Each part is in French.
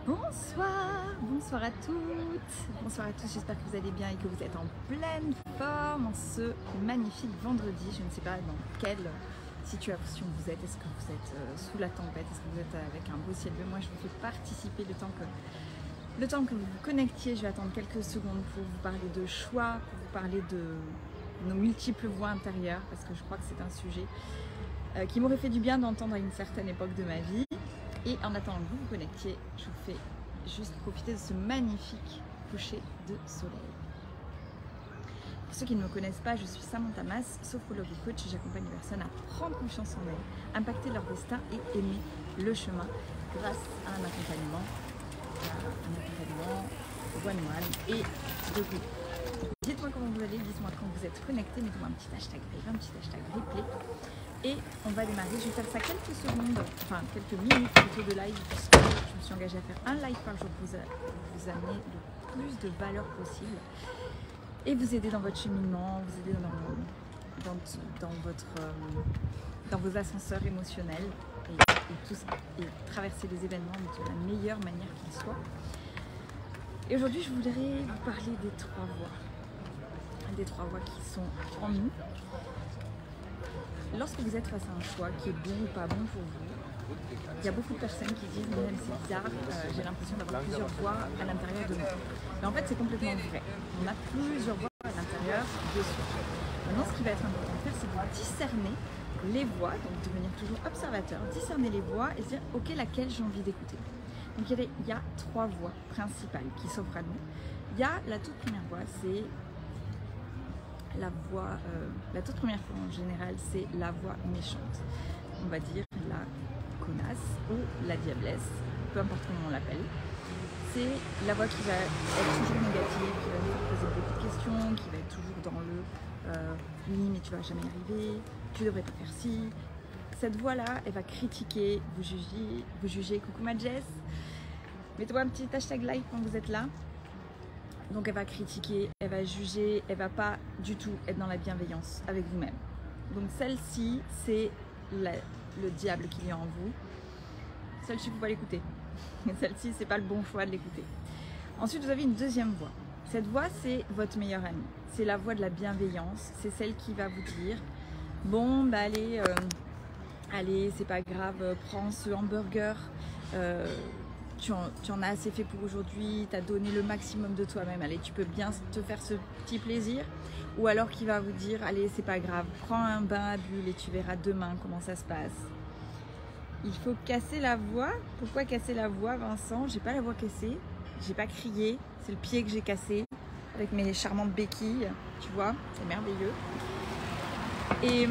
Bonsoir à toutes, bonsoir à tous, j'espère que vous allez bien et que vous êtes en pleine forme en ce magnifique vendredi. Je ne sais pas dans quelle situation vous êtes, est-ce que vous êtes sous la tempête, est-ce que vous êtes avec un beau ciel bleu. Moi je vous fais participer le temps que vous vous connectiez. Je vais attendre quelques secondes pour vous parler de choix, pour vous parler de nos multiples voix intérieures, parce que je crois que c'est un sujet qui m'aurait fait du bien d'entendre à une certaine époque de ma vie. Et en attendant que vous vous connectiez, je vous fais juste profiter de ce magnifique coucher de soleil. Pour ceux qui ne me connaissent pas, je suis Samantha Mas, sophrologue et coach. J'accompagne les personnes à prendre confiance en elles, impacter leur destin et aimer le chemin grâce à un accompagnement one-one et de groupe. Dites-moi comment vous allez, dites-moi quand vous êtes connectés, mettez-moi un petit hashtag replay, un petit hashtag replay. Et on va démarrer, je vais faire ça quelques secondes, enfin quelques minutes plutôt de live, puisque je me suis engagée à faire un live par jour pour vous amener le plus de valeur possible et vous aider dans votre cheminement, vous aider dans vos ascenseurs émotionnels et traverser les événements de la meilleure manière qu'ils soient. Et aujourd'hui, je voudrais vous parler des trois voies qui sont en nous. Lorsque vous êtes face à un choix qui est bon ou pas bon pour vous, il y a beaucoup de personnes qui disent « mais c'est bizarre, j'ai l'impression d'avoir plusieurs voix à l'intérieur de nous ». Mais en fait, c'est complètement vrai. On a plusieurs voix à l'intérieur de soi. Maintenant, ce qui va être important de faire, c'est de discerner les voix, donc devenir toujours observateur, discerner les voix et se dire « ok, laquelle j'ai envie d'écouter ». Donc il y a trois voix principales qui s'offrent à nous. Il y a la toute première voix, c'est la toute première voix en général, c'est la voix méchante. On va dire la connasse ou la diablesse, peu importe comment on l'appelle. C'est la voix qui va être toujours négative, qui va nous poser beaucoup de questions, qui va être toujours dans le oui mais tu vas jamais y arriver, tu devrais pas faire ci. Cette voix-là, elle va critiquer, vous juger. Coucou ma Jess, mettez-moi un petit hashtag like quand vous êtes là. Donc elle va critiquer, elle va juger, elle va pas du tout être dans la bienveillance avec vous-même. Donc celle-ci, c'est le diable qui est en vous. Celle-ci, il ne faut pas l'écouter. Celle-ci, c'est pas le bon choix de l'écouter. Ensuite, vous avez une deuxième voix. Cette voix, c'est votre meilleure amie. C'est la voix de la bienveillance. C'est celle qui va vous dire « Bon, bah allez, c'est pas grave, prends ce hamburger. Tu en as assez fait pour aujourd'hui, tu as donné le maximum de toi-même, allez, tu peux bien te faire ce petit plaisir. » Ou alors qui va vous dire « Allez, c'est pas grave, prends un bain à bulles et tu verras demain comment ça se passe. » Il faut casser la voix. Pourquoi casser la voix, Vincent? J'ai pas la voix cassée, j'ai pas crié, c'est le pied que j'ai cassé avec mes charmantes béquilles, tu vois, c'est merveilleux. Et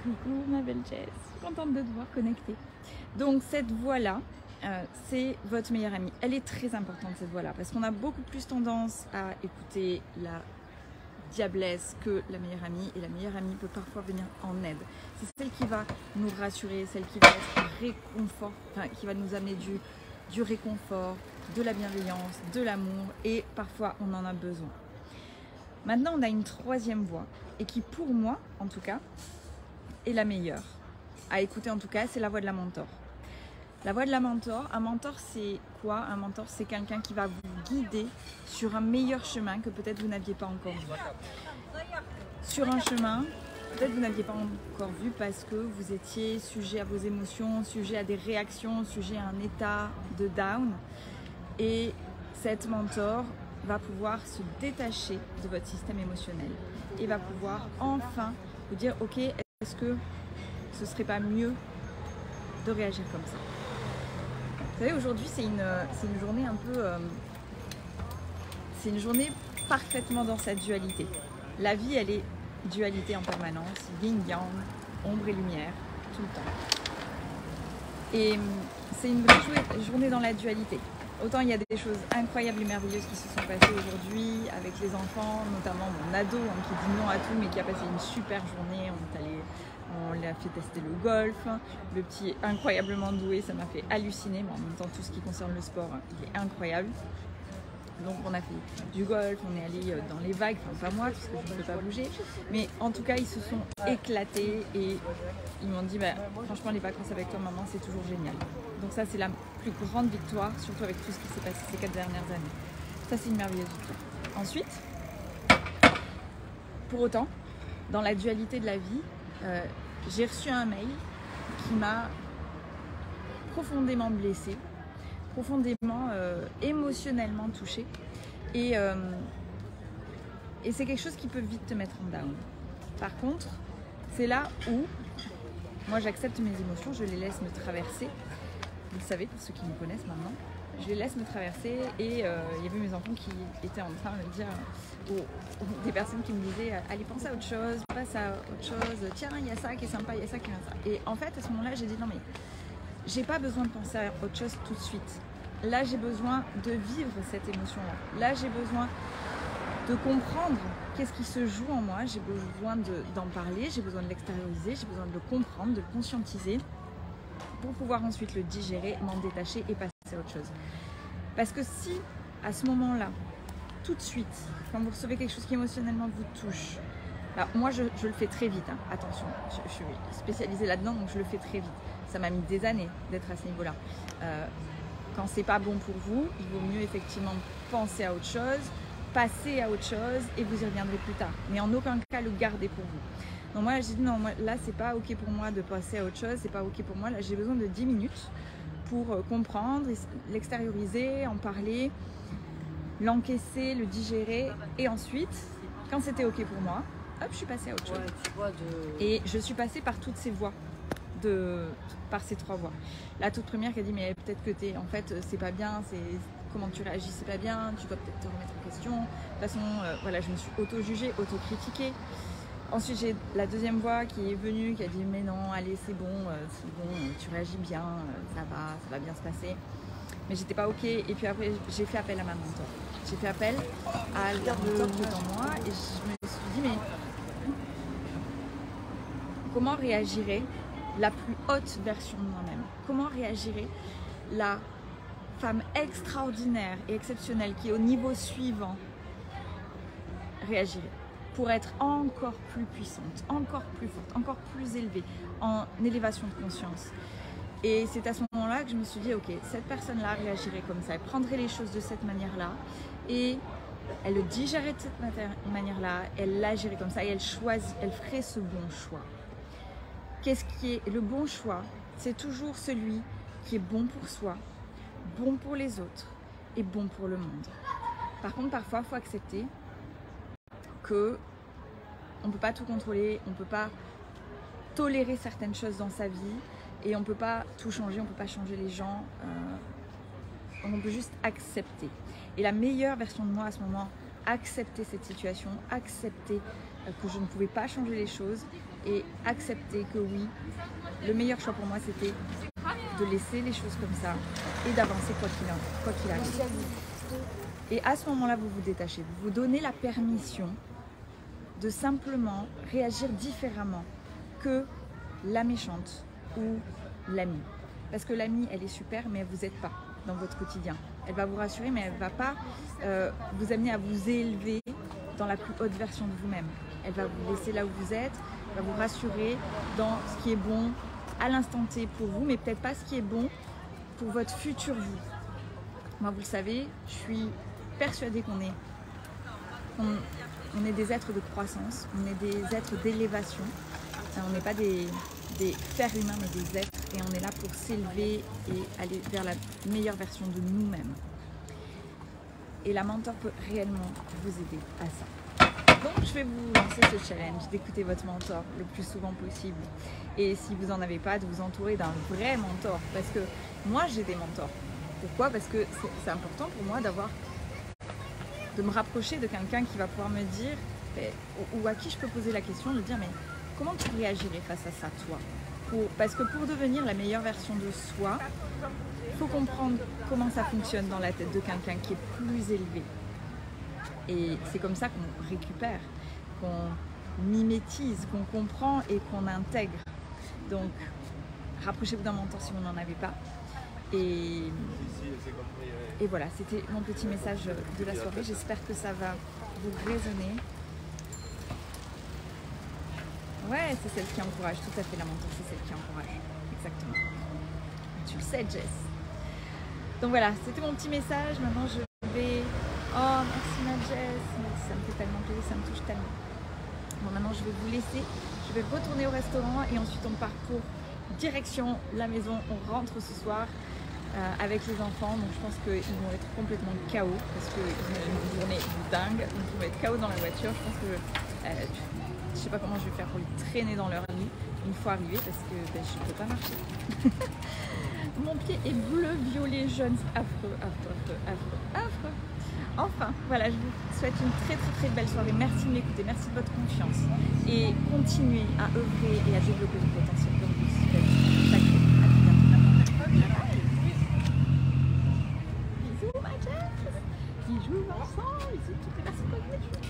coucou ma belle Jess, je suis contente de te voir connectée. Donc cette voix-là, c'est votre meilleure amie. Elle est très importante cette voix-là parce qu'on a beaucoup plus tendance à écouter la diablesse que la meilleure amie, et la meilleure amie peut parfois venir en aide. C'est celle qui va nous rassurer, celle qui va être réconfort, enfin, qui va nous amener du réconfort, de la bienveillance, de l'amour, et parfois on en a besoin. Maintenant on a une troisième voix et qui pour moi en tout cas est la meilleure à écouter, en tout cas c'est la voix de la mentor. La voix de la mentor, un mentor c'est quoi? Un mentor c'est quelqu'un qui va vous guider sur un meilleur chemin que peut-être vous n'aviez pas encore vu. Sur un chemin, peut-être vous n'aviez pas encore vu parce que vous étiez sujet à vos émotions, sujet à des réactions, sujet à un état de down. Et cette mentor va pouvoir se détacher de votre système émotionnel et va pouvoir enfin vous dire ok, est-ce que ce serait pas mieux de réagir comme ça? Vous savez, aujourd'hui c'est une journée un peu c'est une journée parfaitement dans sa dualité. La vie elle est dualité en permanence, yin yang, ombre et lumière tout le temps, et c'est une vraie journée dans la dualité. Autant il y a des choses incroyables et merveilleuses qui se sont passées aujourd'hui avec les enfants, notamment mon ado qui dit non à tout mais qui a passé une super journée. On l'a fait tester le golf, le petit est incroyablement doué, ça m'a fait halluciner, mais en même temps tout ce qui concerne le sport il est incroyable. Donc on a fait du golf, on est allé dans les vagues, enfin pas moi parce que je ne peux pas bouger, mais en tout cas ils se sont éclatés et ils m'ont dit bah, franchement les vacances avec toi maman c'est toujours génial. Donc ça c'est la plus grande victoire, surtout avec tout ce qui s'est passé ces 4 dernières années. Ça c'est une merveilleuse victoire. Ensuite, pour autant, dans la dualité de la vie, j'ai reçu un mail qui m'a profondément blessée, profondément émotionnellement touchée et c'est quelque chose qui peut vite te mettre en down. Par contre, c'est là où moi j'accepte mes émotions, je les laisse me traverser. Vous le savez pour ceux qui me connaissent maintenant, je les laisse me traverser et il y avait mes enfants qui étaient en train de me dire, ou des personnes qui me disaient allez pense à autre chose, passe à autre chose, tiens il y a ça qui est sympa, il y a ça qui est sympa. Et en fait à ce moment-là j'ai dit non mais j'ai pas besoin de penser à autre chose tout de suite. Là, j'ai besoin de vivre cette émotion-là. Là, j'ai besoin de comprendre qu'est-ce qui se joue en moi. J'ai besoin d'en parler, j'ai besoin de l'extérioriser, j'ai besoin de le comprendre, de le conscientiser pour pouvoir ensuite le digérer, m'en détacher et passer à autre chose. Parce que si, à ce moment-là, tout de suite, quand vous recevez quelque chose qui émotionnellement vous touche, alors moi, je le fais très vite, hein. Attention, je suis spécialisée là-dedans, donc je le fais très vite. Ça m'a mis des années d'être à ce niveau-là. Quand c'est pas bon pour vous, il vaut mieux effectivement penser à autre chose, passer à autre chose et vous y reviendrez plus tard. Mais en aucun cas le garder pour vous. Donc moi j'ai dit non, moi, là c'est pas ok pour moi de passer à autre chose, c'est pas ok pour moi. Là j'ai besoin de 10 minutes pour comprendre, l'extérioriser, en parler, l'encaisser, le digérer et ensuite, quand c'était ok pour moi, hop, je suis passée à autre chose. Et je suis passée par toutes ces voies. Par ces 3 voies. La toute première qui a dit mais peut-être que en fait c'est pas bien, c'est comment tu réagis c'est pas bien, tu dois peut-être te remettre en question. De toute façon voilà, je me suis auto-jugée, auto-critiquée. Ensuite j'ai la deuxième voix qui est venue, qui a dit mais non allez c'est bon, tu réagis bien, ça va bien se passer. Mais j'étais pas ok et puis après j'ai fait appel à ma mentor. J'ai fait appel à le dans moi et je me suis dit mais comment réagirait la plus haute version de moi-même? Comment réagirait la femme extraordinaire et exceptionnelle qui est au niveau suivant réagirait pour être encore plus puissante, encore plus forte, encore plus élevée en élévation de conscience? Et c'est à ce moment-là que je me suis dit ok, cette personne-là réagirait comme ça, elle prendrait les choses de cette manière-là et elle le digérait de cette manière-là, elle l'agirait comme ça et elle ferait ce bon choix. Qu'est-ce qui est le bon choix? C'est toujours celui qui est bon pour soi, bon pour les autres et bon pour le monde. Par contre, parfois, il faut accepter qu'on ne peut pas tout contrôler, on ne peut pas tolérer certaines choses dans sa vie et on ne peut pas tout changer, on ne peut pas changer les gens, on peut juste accepter. Et la meilleure version de moi à ce moment, accepter cette situation, accepter que je ne pouvais pas changer les choses et accepter que oui, le meilleur choix pour moi c'était de laisser les choses comme ça et d'avancer quoi qu'il arrive. Et à ce moment-là, vous vous détachez, vous vous donnez la permission de simplement réagir différemment que la méchante ou l'amie. Parce que l'amie, elle est super, mais elle ne vous aide pas dans votre quotidien. Elle va vous rassurer, mais elle ne va pas vous amener à vous élever dans la plus haute version de vous-même. Elle va vous laisser là où vous êtes, elle va vous rassurer dans ce qui est bon à l'instant T pour vous, mais peut-être pas ce qui est bon pour votre futur vous. Moi, vous le savez, je suis persuadée qu'on est des êtres de croissance, on est des êtres d'élévation. On n'est pas des fers humains, mais des êtres, et on est là pour s'élever et aller vers la meilleure version de nous-mêmes. Et la mentor peut réellement vous aider à ça. Donc je vais vous lancer ce challenge d'écouter votre mentor le plus souvent possible. Et si vous n'en avez pas, de vous entourer d'un vrai mentor. Parce que moi j'ai des mentors. Pourquoi? Parce que c'est important pour moi de me rapprocher de quelqu'un qui va pouvoir me dire, ou à qui je peux poser la question, de dire mais comment tu réagirais face à ça toi? Parce que pour devenir la meilleure version de soi, il faut comprendre comment ça fonctionne dans la tête de quelqu'un qui est plus élevé. Et c'est comme ça qu'on récupère, qu'on mimétise, qu'on comprend et qu'on intègre. Donc, rapprochez-vous d'un mentor si vous n'en avez pas. Et voilà, c'était mon petit message de la soirée. J'espère que ça va vous résonner. Ouais, c'est celle qui encourage, tout à fait, la mentor, c'est celle qui encourage. Exactement. Tu le sais, Jess. Donc voilà, c'était mon petit message. Maintenant, je vais... Oh, merci ma Jess. Ça me fait tellement plaisir, ça me touche tellement. Bon, maintenant, je vais vous laisser. Je vais retourner au restaurant et ensuite on part pour direction la maison. On rentre ce soir. Avec les enfants, donc je pense qu'ils vont être complètement KO parce qu'ils ont une journée dingue, donc ils vont être KO dans la voiture. Je pense que je sais pas comment je vais faire pour les traîner dans leur lit une fois arrivés parce que je ne peux pas marcher. Mon pied est bleu, violet, jaune, affreux, affreux, affreux, affreux. Enfin, voilà, je vous souhaite une très belle soirée. Merci de m'écouter, merci de votre confiance et continuez à œuvrer et à développer vos potentiels comme vous le faites chaque jour. Bisous Vincent, bisous toutes les personnes.